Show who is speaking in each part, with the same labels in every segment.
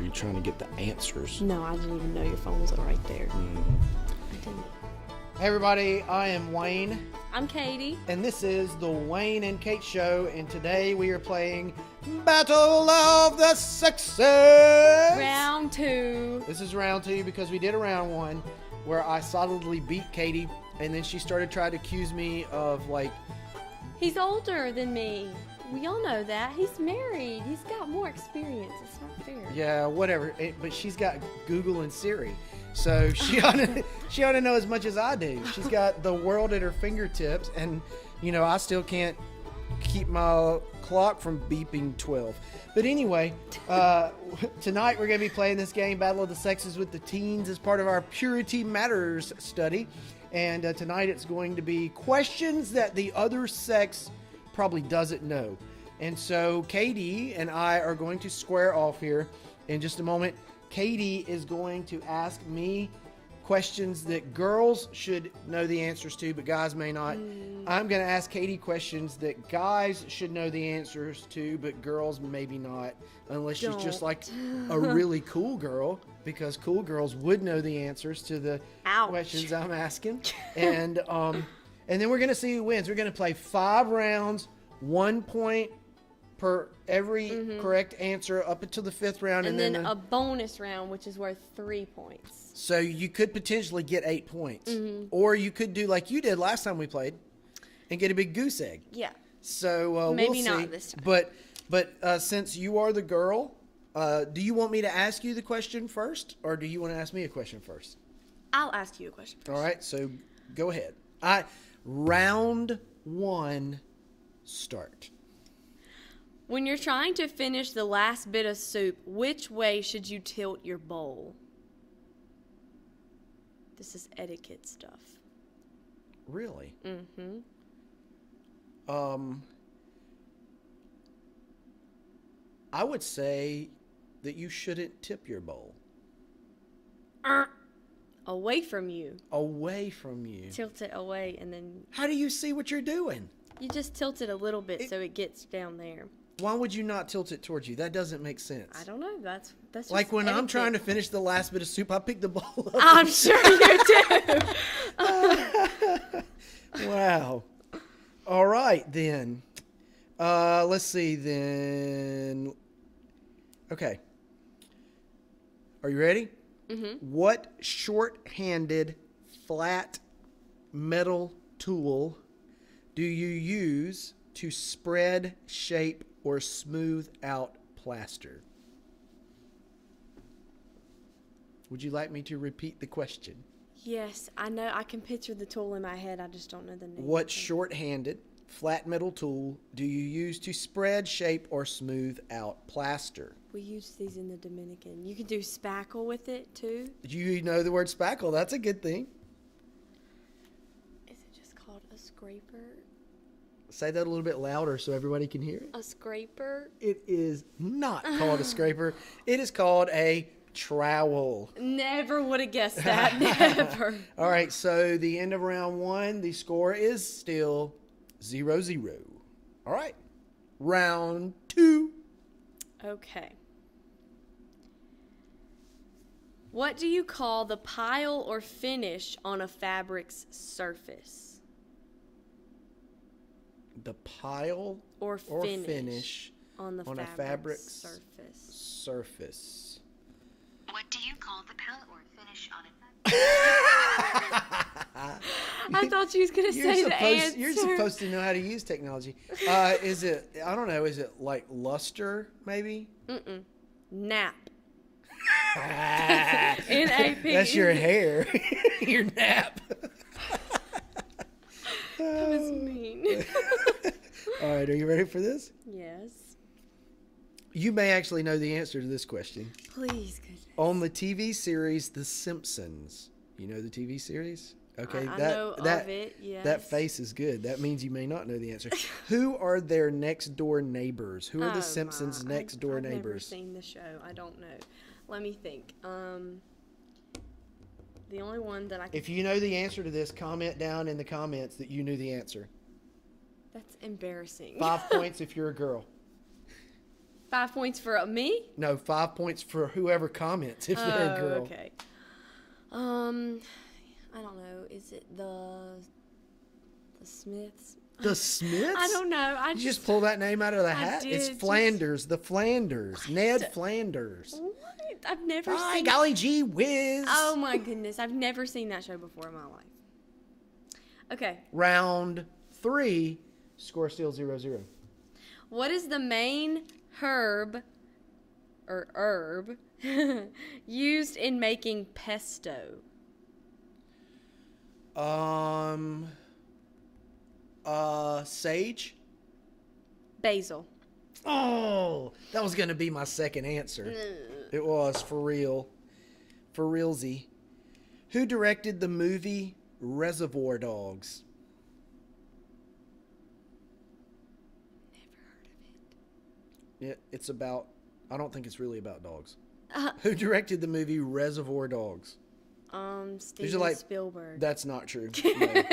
Speaker 1: you trying to get the answers?
Speaker 2: No, I didn't even know your phone was right there. I didn't.
Speaker 3: Hey everybody, I am Wayne,
Speaker 2: I'm Katie.
Speaker 3: and this is the Wayne and Kate Show, and today we are playing Battle of the Sexes!
Speaker 2: Round 2.
Speaker 3: This is round 2 because we did a round 1 where I solidly beat Katie, and then she started trying to accuse me of, like...
Speaker 2: He's older than me. We all know that. He's married. He's got more experience. It's not fair.
Speaker 3: Yeah, whatever, but she's got Google and Siri. So she ought to know as much as I do. She's got the world at her fingertips, and I still can't keep my clock from beeping 12. But anyway, tonight we're going to be playing this game, Battle of the Sexes, with the teens as part of our Purity Matters study. And tonight it's going to be questions that the other sex probably doesn't know. And so Katie and I are going to square off here in just a moment. Katie is going to ask me questions that girls should know the answers to, but guys may not. I'm going to ask Katie questions that guys should know the answers to, but girls maybe not, unless she's just like a really cool girl, because cool girls would know the answers to the questions I'm asking. And then we're going to see who wins. We're going to play 5 rounds, 1 point per every correct answer up until the 5th round.
Speaker 2: And then a bonus round, which is worth 3 points.
Speaker 3: So you could potentially get 8 points. Or you could do like you did last time we played and get a big goose egg.
Speaker 2: Yeah.
Speaker 3: So
Speaker 2: Maybe
Speaker 3: we'll see.
Speaker 2: not this time.
Speaker 3: But since you are the girl, do you want me to ask you the question first, or do you want to ask me a question first?
Speaker 2: I'll ask you a question first.
Speaker 3: All right, so go ahead. Round 1, start.
Speaker 2: When you're trying to finish the last bit of soup, which way should you tilt your bowl? This is etiquette stuff.
Speaker 3: Really?
Speaker 2: Mm-hmm.
Speaker 3: I would say that you shouldn't tip your bowl.
Speaker 2: Away from you.
Speaker 3: Away from you.
Speaker 2: Tilt it away, and then
Speaker 3: How do you see what you're doing?
Speaker 2: you just tilt it a little bit so it gets down there.
Speaker 3: Why would you not tilt it towards you? That doesn't make sense.
Speaker 2: I don't know. That's just
Speaker 3: Like when I'm
Speaker 2: etiquette.
Speaker 3: trying to finish the last bit of soup, I pick the bowl up.
Speaker 2: I'm sure you do.
Speaker 3: Wow. All right, then. Let's see, then. Okay. Are you ready?
Speaker 2: Mm-hmm.
Speaker 3: What short-handed, flat metal tool do you use to spread, shape, or smooth out plaster? Would you like me to repeat the question?
Speaker 2: Yes, I know. I can picture the tool in my head. I just don't know the name.
Speaker 3: What short-handed, flat metal tool do you use to spread, shape, or smooth out plaster?
Speaker 2: We use these in the Dominican. You can do spackle with it too.
Speaker 3: You know the word spackle. That's a good thing.
Speaker 2: Is it just called a scraper?
Speaker 3: Say that a little bit louder so everybody can hear it.
Speaker 2: A scraper?
Speaker 3: It is not called a scraper. It is called a trowel.
Speaker 2: Never would have guessed that. Never.
Speaker 3: All right, so the end of round 1, the score is still 0-0. All right, round 2.
Speaker 2: Okay. What do you call the pile or finish on a fabric's surface?
Speaker 3: The pile
Speaker 2: Or
Speaker 3: finish
Speaker 2: on the
Speaker 3: on
Speaker 2: fabric's
Speaker 3: a fabric's
Speaker 2: surface.
Speaker 4: What do you call the palette or finish on it?
Speaker 2: I thought you was going to say the answer.
Speaker 3: You're supposed to know how to use technology. Is it, I don't know, is it like luster, maybe?
Speaker 2: Mm-mm. Nap. N-A-P.
Speaker 3: That's your hair. Your nap.
Speaker 2: That was mean.
Speaker 3: All right, are you ready for this?
Speaker 2: Yes.
Speaker 3: You may actually know the answer to this question.
Speaker 2: Please, goodness.
Speaker 3: On the TV series The Simpsons, you know the TV series? Okay,
Speaker 2: I know of it, yes.
Speaker 3: That face is good. That means you may not know the answer. Who are their next door neighbors? Who are the Simpsons' next door neighbors?
Speaker 2: I've never seen the show. I don't know. Let me think. The only one that I can...
Speaker 3: If you know the answer to this, comment down in the comments that you knew the answer.
Speaker 2: That's embarrassing.
Speaker 3: 5 points if you're a girl.
Speaker 2: 5 points for me?
Speaker 3: No, 5 points for whoever comments if they're a girl.
Speaker 2: Okay. I don't know. Is it the Smiths?
Speaker 3: The Smiths?
Speaker 2: I don't know.
Speaker 3: You just pull that name out of the hat? It's
Speaker 2: did,
Speaker 3: Flanders, the Flanders. Ned Flanders.
Speaker 2: What? I've never
Speaker 3: By
Speaker 2: seen.
Speaker 3: golly gee whiz.
Speaker 2: Oh my goodness! I've never seen that show before in my life. Okay.
Speaker 3: Round 3, score still 0-0.
Speaker 2: What is the main herb used in making pesto?
Speaker 3: Sage?
Speaker 2: Basil.
Speaker 3: Oh, that was going to be my second answer. It was, for real. For realsy. Who directed the movie Reservoir Dogs?
Speaker 2: Never heard of it.
Speaker 3: It's about, I don't think it's really about dogs.
Speaker 2: Uh,
Speaker 3: Who directed the movie Reservoir Dogs?
Speaker 2: Steven
Speaker 3: like-
Speaker 2: Spielberg.
Speaker 3: That's not true. No.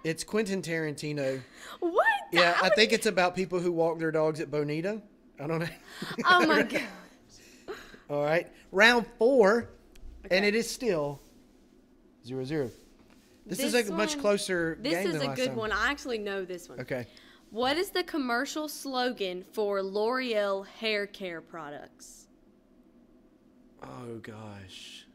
Speaker 3: It's Quentin Tarantino.
Speaker 2: What?
Speaker 3: Yeah, I think it's about people who walk their dogs at Bonita. I don't know.
Speaker 2: Oh my god.
Speaker 3: All right. Round 4, and
Speaker 2: Okay.
Speaker 3: it is still 0-0. This is
Speaker 2: This
Speaker 3: a much
Speaker 2: one-
Speaker 3: closer
Speaker 2: This
Speaker 3: game
Speaker 2: is
Speaker 3: than
Speaker 2: a
Speaker 3: last
Speaker 2: good
Speaker 3: time.
Speaker 2: one. I actually know this one.
Speaker 3: Okay.
Speaker 2: What is the commercial slogan for L'Oreal hair care products?
Speaker 3: Oh gosh.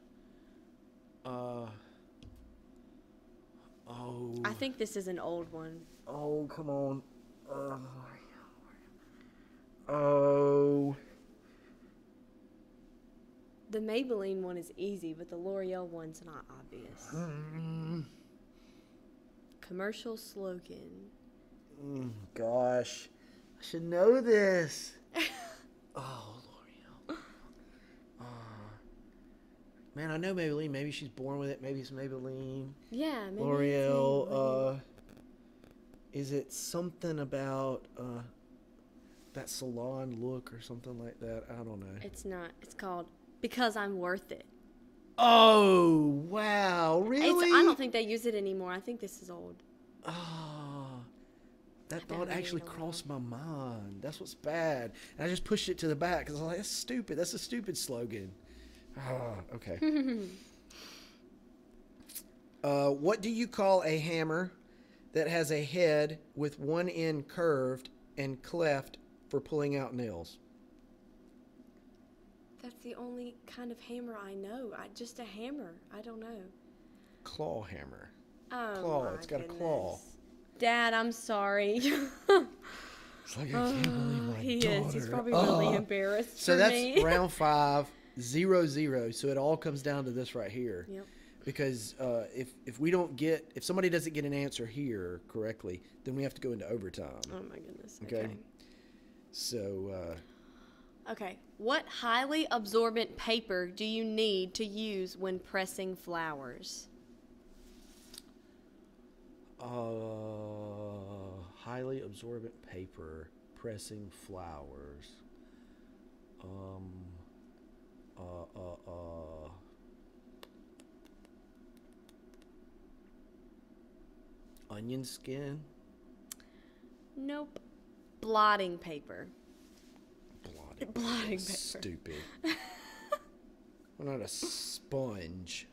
Speaker 2: I think this is an old one.
Speaker 3: Oh, come on. Oh.
Speaker 2: The Maybelline one is easy, but the L'Oreal one's not obvious. Commercial slogan.
Speaker 3: Gosh. I should know this. Oh, L'Oreal. Man, I know Maybelline. Maybe she's born with it. Maybe it's Maybelline.
Speaker 2: Yeah, maybe it's
Speaker 3: L'Oreal.
Speaker 2: Maybelline.
Speaker 3: Is it something about that salon look or something like that? I don't know.
Speaker 2: It's not. It's called Because I'm Worth It.
Speaker 3: Oh, wow. Really?
Speaker 2: I don't think they use it anymore. I think this is old.
Speaker 3: Oh, that
Speaker 2: I
Speaker 3: thought
Speaker 2: don't
Speaker 3: actually
Speaker 2: even know.
Speaker 3: crossed my mind. That's what's bad. And I just pushed it to the back because I was like, that's stupid. That's a stupid slogan. Okay. What do you call a hammer that has a head with one end curved and cleft for pulling out nails?
Speaker 2: That's the only kind of hammer I know. Just a hammer. I don't know.
Speaker 3: Claw hammer.
Speaker 2: Oh,
Speaker 3: Claw.
Speaker 2: my
Speaker 3: It's got a claw.
Speaker 2: goodness. Dad, I'm sorry.
Speaker 3: It's like, I can't believe my
Speaker 2: he
Speaker 3: daughter.
Speaker 2: is. He's probably really embarrassed
Speaker 3: So
Speaker 2: for
Speaker 3: that's
Speaker 2: me.
Speaker 3: round 5, 0-0. So it all comes down to this right here.
Speaker 2: Yep.
Speaker 3: Because if somebody doesn't get an answer here correctly, then we have to go into overtime.
Speaker 2: Oh my goodness.
Speaker 3: Okay.
Speaker 2: Okay.
Speaker 3: So
Speaker 2: Okay. What highly absorbent paper do you need to use when pressing flowers?
Speaker 3: highly absorbent paper, pressing flowers. Onion skin.
Speaker 2: Nope. Blotting paper. Blotting paper.
Speaker 3: Stupid. We're not a sponge.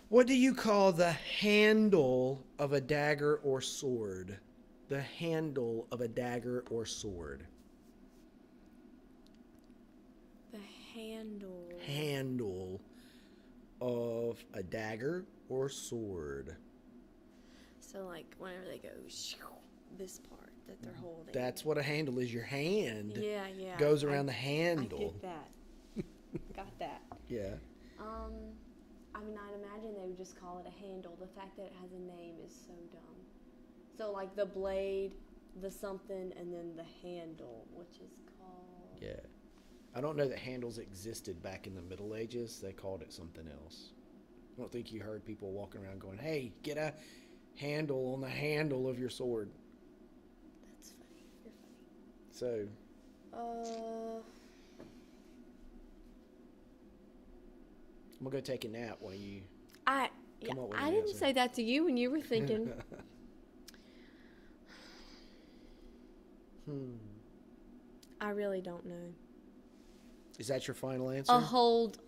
Speaker 3: What do you call the handle of a dagger or sword? The handle of a dagger or sword.
Speaker 2: The handle.
Speaker 3: Handle of a dagger or sword.
Speaker 2: So like whenever they go this part that they're holding.
Speaker 3: That's what a handle is. Your hand
Speaker 2: Yeah.
Speaker 3: goes
Speaker 2: I-
Speaker 3: around the handle.
Speaker 2: I get that. Got that.
Speaker 3: Yeah.
Speaker 2: I mean, I'd imagine they would just call it a handle. The fact that it has a name is so dumb. So, like the blade, the something, and then the handle, which is called...
Speaker 3: Yeah. I don't know that handles existed back in the Middle Ages. They called it something else. I don't think you heard people walking around going, hey, get a handle on the handle of your sword.
Speaker 2: That's funny. You're funny.
Speaker 3: So, I'm going to go take a nap while you...
Speaker 2: I
Speaker 3: Come up with
Speaker 2: I
Speaker 3: an
Speaker 2: didn't
Speaker 3: answer.
Speaker 2: say that to you when you were thinking. I really don't know.
Speaker 3: Is that your final answer?
Speaker 2: A hold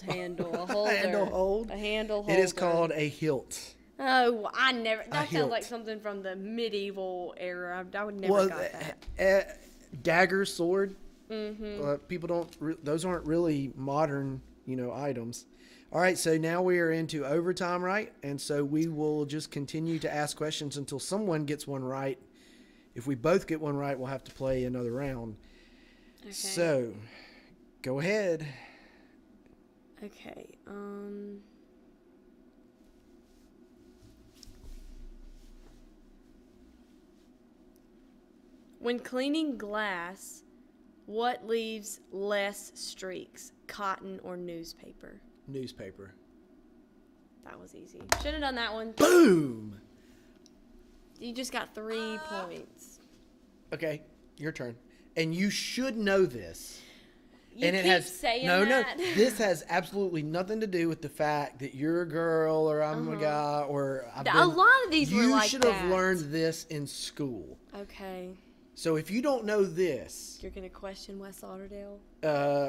Speaker 2: handle, a holder.
Speaker 3: Handle hold?
Speaker 2: A handle holder.
Speaker 3: It is called a hilt.
Speaker 2: Oh, I never. That
Speaker 3: hilt.
Speaker 2: sounds like something from the medieval era. I would never got that.
Speaker 3: Dagger, sword. People don't. Those aren't really modern, items. All right, so now we are into overtime, right? And so we will just continue to ask questions until someone gets one right. If we both get one right, we'll have to play another round.
Speaker 2: Okay.
Speaker 3: So, go ahead.
Speaker 2: Okay. When cleaning glass, what leaves less streaks? Cotton or newspaper?
Speaker 3: Newspaper.
Speaker 2: That was easy. Should have done that one.
Speaker 3: Boom!
Speaker 2: You just got 3 points.
Speaker 3: Okay, your turn. And you should know this.
Speaker 2: You
Speaker 3: and it
Speaker 2: keep
Speaker 3: has
Speaker 2: saying
Speaker 3: no.
Speaker 2: that.
Speaker 3: This has absolutely nothing to do with the fact that you're a girl or I'm a guy or
Speaker 2: A lot of these were like
Speaker 3: You should have
Speaker 2: that.
Speaker 3: learned this in school.
Speaker 2: Okay.
Speaker 3: So if you don't know this,
Speaker 2: You're going to question West Lauderdale?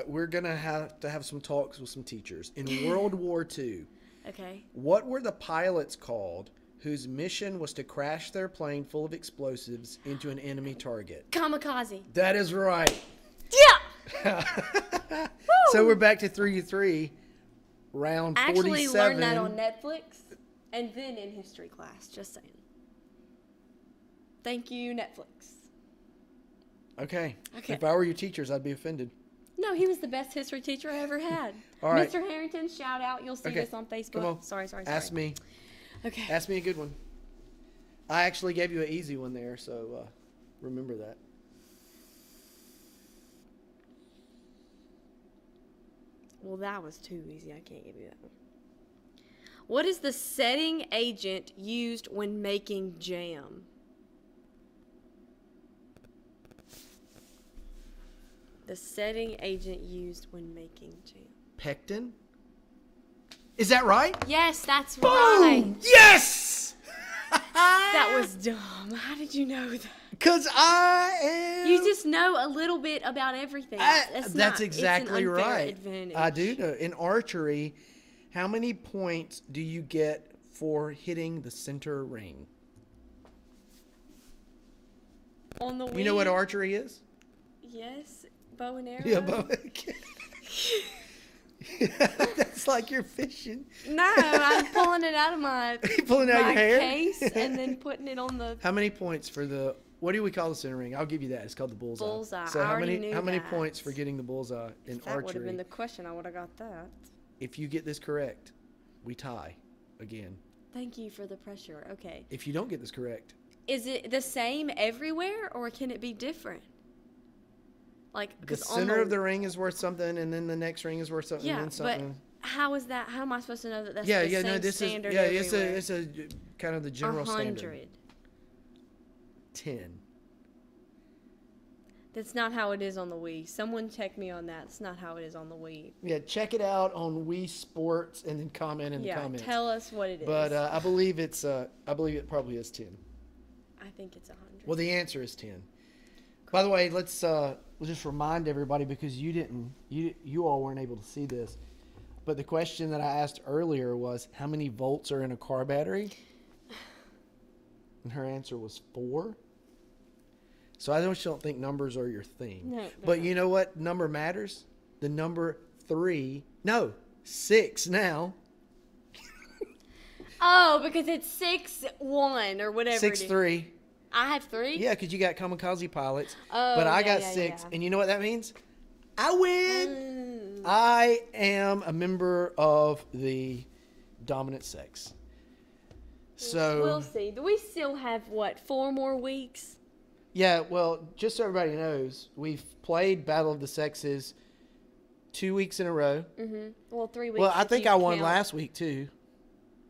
Speaker 3: we're gonna have to have some talks with some teachers. In World War II,
Speaker 2: Okay.
Speaker 3: what were the pilots called whose mission was to crash their plane full of explosives into an enemy target?
Speaker 2: Kamikaze.
Speaker 3: That is right.
Speaker 2: Yeah!
Speaker 3: So we're back to 3-3, round 47.
Speaker 2: I actually learned that on Netflix and then in history class. Just saying. Thank you, Netflix.
Speaker 3: Okay.
Speaker 2: Okay.
Speaker 3: If I were your teachers, I'd be offended.
Speaker 2: No, he was the best history teacher I ever had.
Speaker 3: All right.
Speaker 2: Mr. Harrington, shout out. You'll see
Speaker 3: Okay.
Speaker 2: this on Facebook.
Speaker 3: Come on.
Speaker 2: Sorry.
Speaker 3: Ask me.
Speaker 2: Okay.
Speaker 3: Ask me a good one. I actually gave you an easy one there, so remember that.
Speaker 2: Well, that was too easy. I can't give you that one. What is the setting agent used when making jam? The setting agent used when making jam.
Speaker 3: Pectin? Is that right?
Speaker 2: Yes, that's
Speaker 3: Boom!
Speaker 2: right.
Speaker 3: Yes!
Speaker 2: That was dumb. How did you know that?
Speaker 3: Because I am...
Speaker 2: You just know a little bit about everything.
Speaker 3: That's exactly
Speaker 2: it's an unfair
Speaker 3: right.
Speaker 2: advantage.
Speaker 3: I do know. In archery, how many points do you get for hitting the center ring?
Speaker 2: On the
Speaker 3: You know what
Speaker 2: Wii?
Speaker 3: archery is?
Speaker 2: Yes, bow and arrow.
Speaker 3: Yeah, but that's like you're fishing.
Speaker 2: No, I'm pulling it out of my
Speaker 3: You pulling out
Speaker 2: my
Speaker 3: your hair?
Speaker 2: case and then putting it on the
Speaker 3: How many points for the? What do we call the center ring? I'll give you that. It's called the bullseye.
Speaker 2: Bullseye.
Speaker 3: So
Speaker 2: I
Speaker 3: how
Speaker 2: already
Speaker 3: many?
Speaker 2: knew
Speaker 3: How many
Speaker 2: that.
Speaker 3: points for getting the bullseye in
Speaker 2: That would have
Speaker 3: archery?
Speaker 2: been the question. I would have got that.
Speaker 3: If you get this correct, we tie again.
Speaker 2: Thank you for the pressure. Okay.
Speaker 3: If you don't get this correct,
Speaker 2: Is it the same everywhere or can it be different? Like
Speaker 3: the
Speaker 2: 'cause on
Speaker 3: center of the ring is worth something, and then the next ring is worth something,
Speaker 2: Yeah,
Speaker 3: and then something.
Speaker 2: but how is that? How am I supposed to know that that's
Speaker 3: yeah,
Speaker 2: the
Speaker 3: yeah,
Speaker 2: same
Speaker 3: no, this is
Speaker 2: standard
Speaker 3: yeah,
Speaker 2: everywhere?
Speaker 3: it's a kind of the general standard.
Speaker 2: 100.
Speaker 3: 10.
Speaker 2: That's not how it is on the Wii. Someone check me on that. It's not how it is on the Wii.
Speaker 3: Yeah, check it out on Wii Sports and then comment in the
Speaker 2: Yeah,
Speaker 3: comments.
Speaker 2: tell us what it is.
Speaker 3: But I believe it's I believe it probably is 10.
Speaker 2: I think it's 100.
Speaker 3: Well, the answer is 10. By the way, let's we'll just remind everybody because you all weren't able to see this. But the question that I asked earlier was how many volts are in a car battery? And her answer was 4. So I don't think numbers are your thing.
Speaker 2: No,
Speaker 3: But you know what number matters? The number 3. No, 6 now.
Speaker 2: Oh, because it's 6-1 or whatever.
Speaker 3: 6-3.
Speaker 2: I have 3.
Speaker 3: Yeah, because you got kamikaze pilots.
Speaker 2: Oh,
Speaker 3: but I
Speaker 2: yeah,
Speaker 3: got
Speaker 2: yeah,
Speaker 3: 6.
Speaker 2: yeah.
Speaker 3: And you know what that means? I win.
Speaker 2: Mm.
Speaker 3: I am a member of the dominant sex. So,
Speaker 2: We'll see. Do we still have, 4 more weeks?
Speaker 3: yeah, well, just so everybody knows, we've played Battle of the Sexes 2 weeks in a row.
Speaker 2: Mm-hmm. Well, 3 weeks.
Speaker 3: Well, I
Speaker 2: if
Speaker 3: think
Speaker 2: you
Speaker 3: I won
Speaker 2: count.
Speaker 3: last week, too.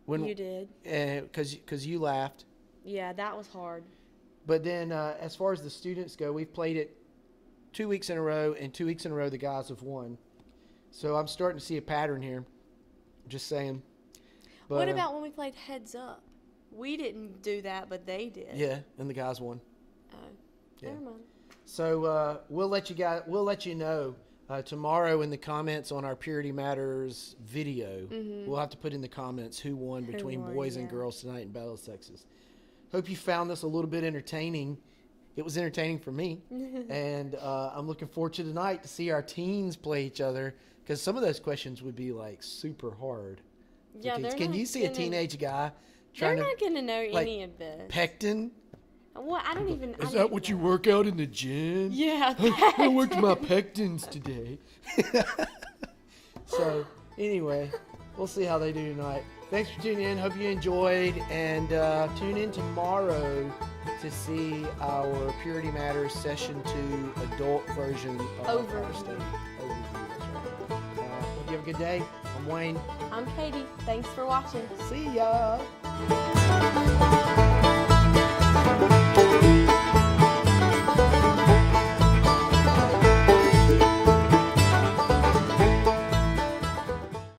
Speaker 2: You did.
Speaker 3: Because you laughed.
Speaker 2: Yeah, that was hard.
Speaker 3: But then as far as the students go, we've played it 2 weeks in a row, and 2 weeks in a row the guys have won. So I'm starting to see a pattern here. Just saying. But,
Speaker 2: What about when we played Heads Up? We didn't do that, but they did.
Speaker 3: Yeah, and the guys won.
Speaker 2: Oh,
Speaker 3: Yeah.
Speaker 2: never mind.
Speaker 3: So we'll let you know tomorrow in the comments on our Purity Matters video. We'll have to put in the comments who won between
Speaker 2: won,
Speaker 3: boys and
Speaker 2: yeah.
Speaker 3: girls tonight in Battle of Sexes. Hope you found this a little bit entertaining. It was entertaining for me, and I'm looking forward to tonight to see our teens play each other, because some of those questions would be like super hard. for
Speaker 2: Yeah,
Speaker 3: teens.
Speaker 2: they're
Speaker 3: Can
Speaker 2: not
Speaker 3: you see a
Speaker 2: gonna-
Speaker 3: teenage guy
Speaker 2: They're
Speaker 3: trying
Speaker 2: not
Speaker 3: to
Speaker 2: gonna know
Speaker 3: like,
Speaker 2: any of this.
Speaker 3: pectin?
Speaker 2: What? I don't even. I
Speaker 3: Is
Speaker 2: don't
Speaker 3: that
Speaker 2: even
Speaker 3: what you
Speaker 2: know.
Speaker 3: work out in the gym?
Speaker 2: Yeah.
Speaker 3: I worked my pectins today. So, anyway, we'll see how they do tonight. Thanks for tuning in. Hope you enjoyed. And tune in tomorrow to see our Purity Matters Session 2 adult version of our
Speaker 2: Overview.
Speaker 3: study. Overview, that's right. Hope you have a good day. I'm Wayne.
Speaker 2: I'm Katie. Thanks for watching.
Speaker 3: See ya.